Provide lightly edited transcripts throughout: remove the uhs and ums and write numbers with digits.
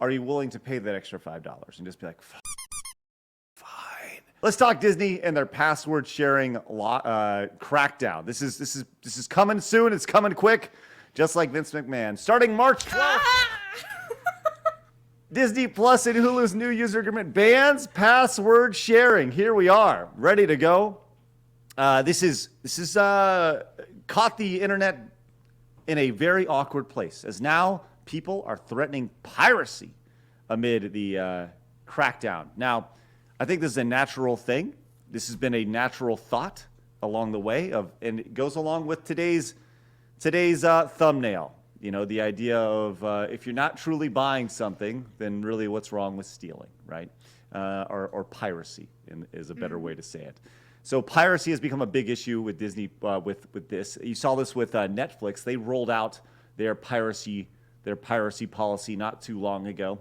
are you willing to pay that extra $5 and just be like, fine? Let's talk Disney and their password sharing crackdown. This is coming soon. It's coming quick, just like Vince McMahon. Starting March 12th, Disney Plus and Hulu's new user agreement bans password sharing. Here we are, ready to go. This is caught the internet in a very awkward place, as now people are threatening piracy amid the crackdown. Now, I think this is a natural thing. This has been a natural thought along the way and it goes along with today's thumbnail. You know, the idea of if you're not truly buying something, then really what's wrong with stealing, right? Or piracy is a better way to say it. So piracy has become a big issue with Disney with this. You saw this with Netflix. They rolled out their piracy policy not too long ago,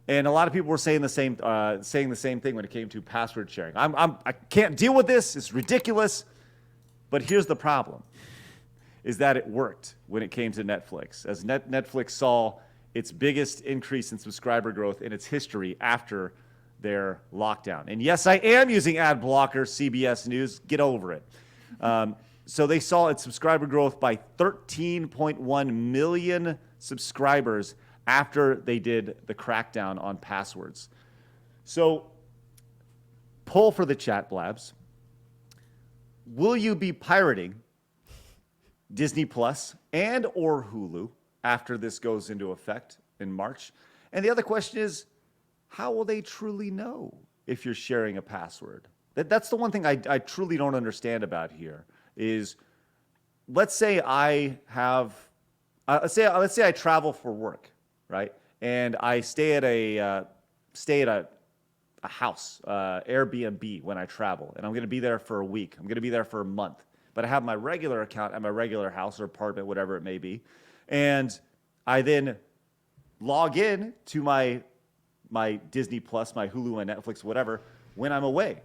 and a lot of people were saying the same thing when it came to password sharing. I can't deal with this. It's ridiculous. But here's the problem: is that it worked when it came to Netflix, as Netflix saw its biggest increase in subscriber growth in its history after their lockdown. And yes, I am using ad blocker, CBS News. Get over it. So they saw its subscriber growth by 13.1 million subscribers after they did the crackdown on passwords. So, poll for the chat blabs. Will you be pirating Disney Plus and or Hulu after this goes into effect in March? And the other question is, how will they truly know if you're sharing a password? That's the one thing I truly don't understand about here is, let's say I have, let's say I travel for work, right? And I stay at a house, Airbnb when I travel, and I'm going to be there for a week. I'm going to be there for a month, but I have my regular account at my regular house or apartment, whatever it may be, and I then log in to my Disney Plus, my Hulu, my Netflix, whatever, when I'm away.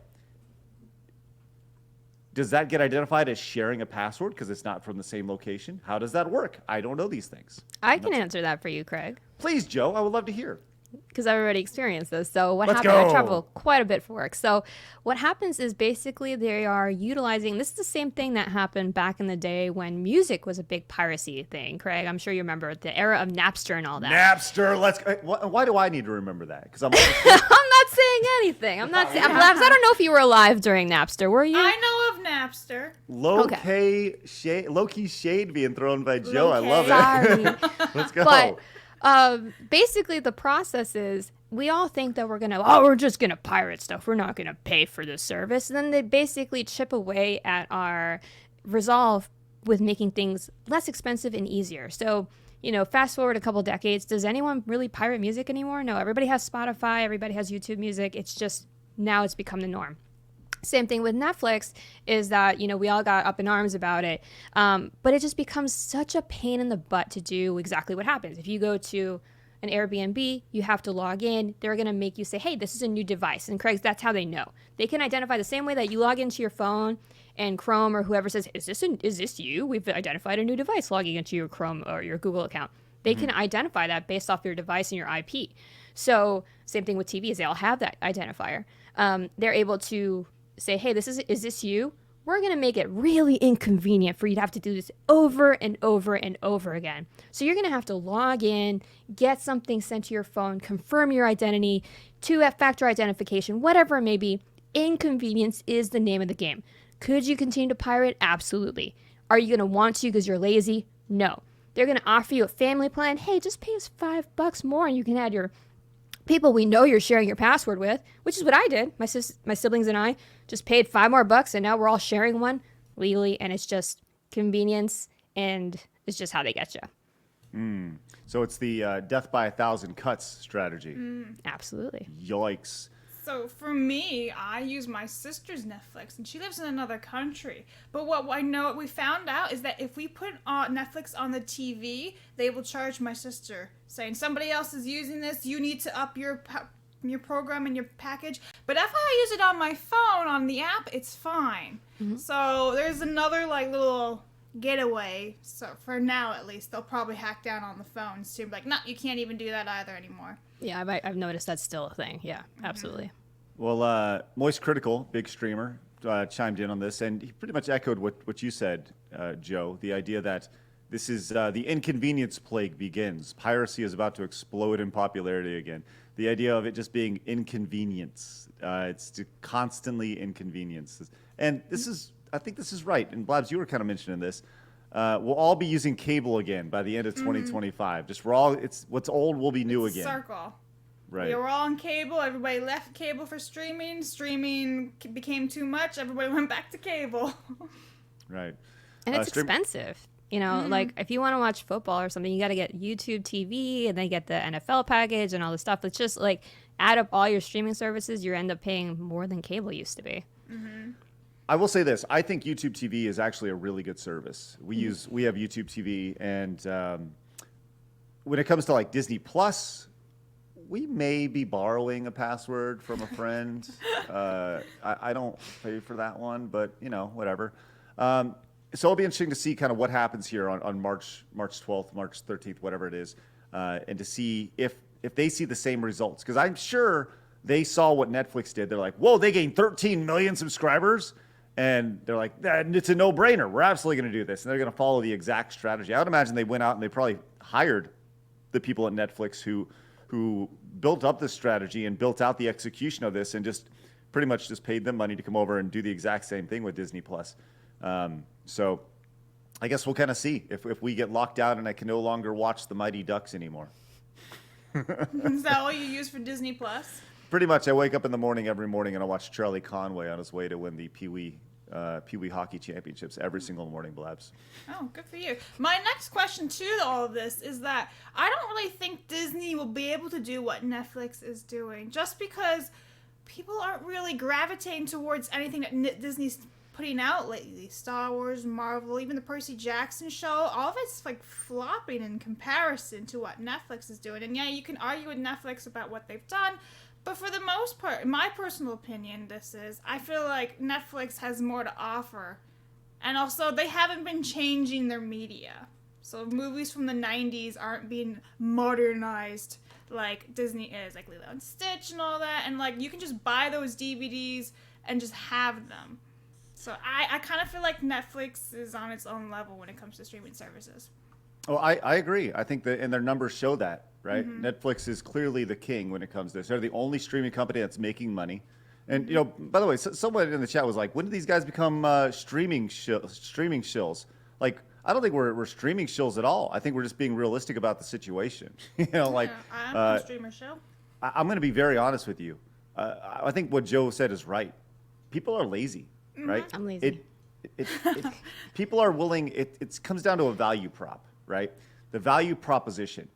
Does that get identified as sharing a password because it's not from the same location? How does that work? I don't know these things. I can answer that for you, Craig. Please, Joe. I would love to hear. Because I've already experienced this. So what Let's happened, go. I travel quite a bit for work. So what happens is basically they are utilizing, this is the same thing that happened back in the day when music was a big piracy thing, Craig. I'm sure you remember the era of Napster and all that. Napster, why do I need to remember that? Because I'm not saying anything. I'm not saying, I don't know if you were alive during Napster, were you? I know of Napster. Low-key shade being thrown by Joe. I love it. Sorry. Let's go. But basically the process is we all think that we're just going to pirate stuff. We're not going to pay for this service. And then they basically chip away at our resolve with making things less expensive and easier. So, fast forward a couple decades, does anyone really pirate music anymore? No, everybody has Spotify, everybody has YouTube Music. It's just, now it's become the norm. Same thing with Netflix is that, we all got up in arms about it. But it just becomes such a pain in the butt to do exactly what happens. If you go to an Airbnb, you have to log in. They're going to make you say, hey, this is a new device. And Craig, that's how they know. They can identify the same way that you log into your phone and Chrome or whoever says, is this you? We've identified a new device logging into your Chrome or your Google account. They can identify that based off your device and your IP. So same thing with TVs. They all have that identifier. They're able to say, hey, is this you? We're going to make it really inconvenient for you to have to do this over and over and over again. So you're going to have to log in, get something sent to your phone, confirm your identity, two-factor identification, whatever it may be. Inconvenience is the name of the game. Could you continue to pirate? Absolutely. Are you going to want to because you're lazy? No. They're going to offer you a family plan. Hey, just pay us $5 more and you can add your people we know you're sharing your password with, which is what I did. My siblings and I just paid $5 more, and now we're all sharing one legally, and it's just convenience, and it's just how they get you. So it's the death by 1,000 cuts strategy. Absolutely. Yikes. So for me, I use my sister's Netflix, and she lives in another country. But what we found out is that if we put Netflix on the TV, they will charge my sister, saying somebody else is using this. You need to up your program and your package. But if I use it on my phone on the app, it's fine. So there's another little getaway. So for now, at least, they'll probably hack down on the phones too. Like, no, you can't even do that either anymore. Yeah, I've noticed that's still a thing. Yeah, absolutely. Well, Moist Critical, big streamer, chimed in on this, and he pretty much echoed what you said, Joe. The idea that this is the inconvenience plague begins. Piracy is about to explode in popularity again. The idea of it just being inconvenience. It's constantly inconvenience. And this is, I think this is right. And Blabs, you were kind of mentioning this. We'll all be using cable again by the end of 2025. Just it's what's old will be new again. Circle. Right. We were all on cable. Everybody left cable for streaming. Streaming became too much. Everybody went back to cable. Right. And it's expensive. You know, like if you want to watch football or something, you got to get YouTube TV and then get the NFL package and all this stuff. It's just like add up all your streaming services, you end up paying more than cable used to be. I will say this: I think YouTube TV is actually a really good service. We have YouTube TV, and when it comes to like Disney Plus, we may be borrowing a password from a friend. I don't pay for that one, but you know, whatever. So it'll be interesting to see kind of what happens here on March 12th, March 13th, whatever it is, and to see if they see the same results. Because I'm sure they saw what Netflix did. They're like, whoa, they gained 13 million subscribers. And they're like, it's a no-brainer. We're absolutely going to do this. And they're going to follow the exact strategy. I would imagine they went out and they probably hired the people at Netflix who built up this strategy and built out the execution of this and just pretty much just paid them money to come over and do the exact same thing with Disney Plus. So I guess we'll kind of see if we get locked out and I can no longer watch the Mighty Ducks anymore. Is that all you use for Disney Plus? Pretty much. I wake up in the morning every morning and I watch Charlie Conway on his way to win the Pee Wee Hockey Championships every single morning, Blabs. Oh, good for you. My next question to all of this is that I don't really think Disney will be able to do what Netflix is doing just because people aren't really gravitating towards anything that Disney's putting out lately. Star Wars, Marvel, even the Percy Jackson show, all of it's like flopping in comparison to what Netflix is doing. And yeah, you can argue with Netflix about what they've done, but for the most part, in my personal opinion, I feel like Netflix has more to offer. And also, they haven't been changing their media. So movies from the 90s aren't being modernized like Disney is, like Lilo and Stitch and all that. And like, you can just buy those DVDs and just have them. So I kind of feel like Netflix is on its own level when it comes to streaming services. Oh, I agree. I think and their numbers show that, right? Netflix is clearly the king when it comes to this. They're the only streaming company that's making money. And, you know, by the way, someone in the chat was like, when did these guys become streaming shills? Like, I don't think we're streaming shills at all. I think we're just being realistic about the situation. You know, like, I'm a streamer show. I'm going to be very honest with you. I think what Joe said is right. People are lazy, right? I'm lazy. People are willing. It comes down to a value prop, right? The value proposition.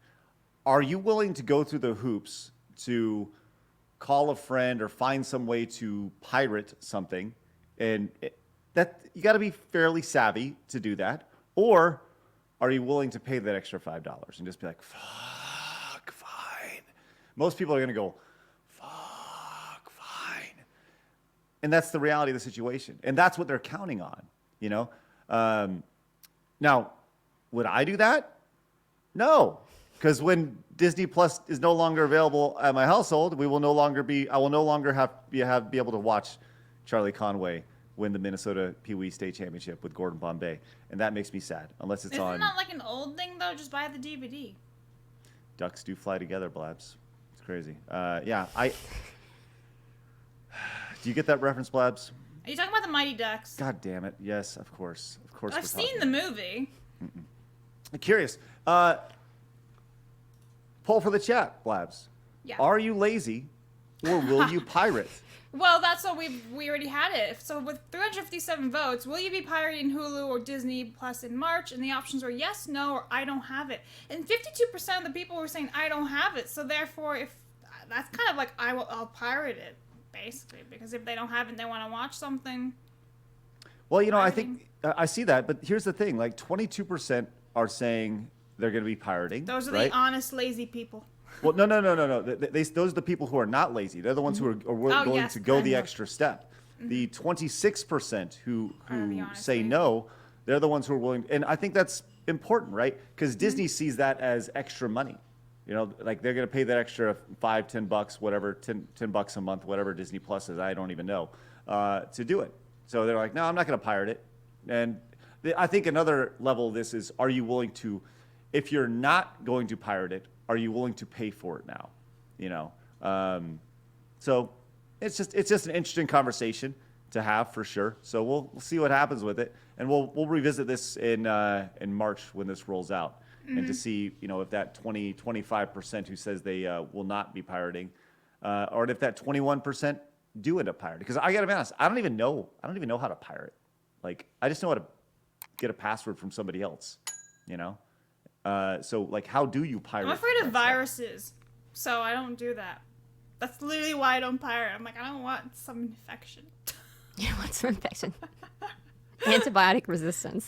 Are you willing to go through the hoops to call a friend or find some way to pirate something? And that you got to be fairly savvy to do that. Or are you willing to pay that extra $5 and just be like, fuck, fine. Most people are going to go, fuck, fine. And that's the reality of the situation. And that's what they're counting on, you know? Now, would I do that? No. Because when Disney Plus is no longer available at my household, I will no longer be able to watch Charlie Conway win the Minnesota Pee Wee State Championship with Gordon Bombay, and that makes me sad. Unless it's on. Isn't that like an old thing though? Just buy the DVD. Ducks do fly together, Blabs. It's crazy. Yeah, I. Do you get that reference, Blabs? Are you talking about the Mighty Ducks? God damn it! Yes, of course. I've seen the movie. I'm curious. Poll for the chat, Blabs. Yeah. Are you lazy, or will you pirate? Well, that's what we already had it. So with 357 votes, will you be pirating Hulu or Disney Plus in March? And the options were yes, no, or I don't have it. And 52% of the people were saying I don't have it. So therefore, if that's kind of like I'll pirate it basically, because if they don't have it, and they want to watch something. Well, you know, I think I see that, but here's the thing: like 22% are saying they're going to be pirating. Those are right? the honest, lazy people. Well, no. Those are the people who are not lazy. They're the ones who are willing to go the extra step. The 26% who say no, They're the ones who are willing, and I think that's important, right? Because Disney sees that as extra money. You know, like they're going to pay that extra $5-10, whatever, 10 bucks a month, whatever Disney Plus is, I don't even know, to do it. So they're like, no, I'm not going to pirate it. And I think another level of this is, are you willing to, if you're not going to pirate it, are you willing to pay for it now? You know, so it's just an interesting conversation to have for sure. So we'll see what happens with it, and we'll revisit this in March when this rolls out, and to see, you know, if that 25% who says they will not be pirating, or if that 21% do end up pirating. Because I gotta be honest, I don't even know how to pirate. Like, I just know how to get a password from somebody else, you know. So like, how do you pirate? I'm afraid of that stuff? viruses, so I don't do that. That's literally why I don't pirate. I'm like, I don't want some infection. You want some infection? Antibiotic resistance.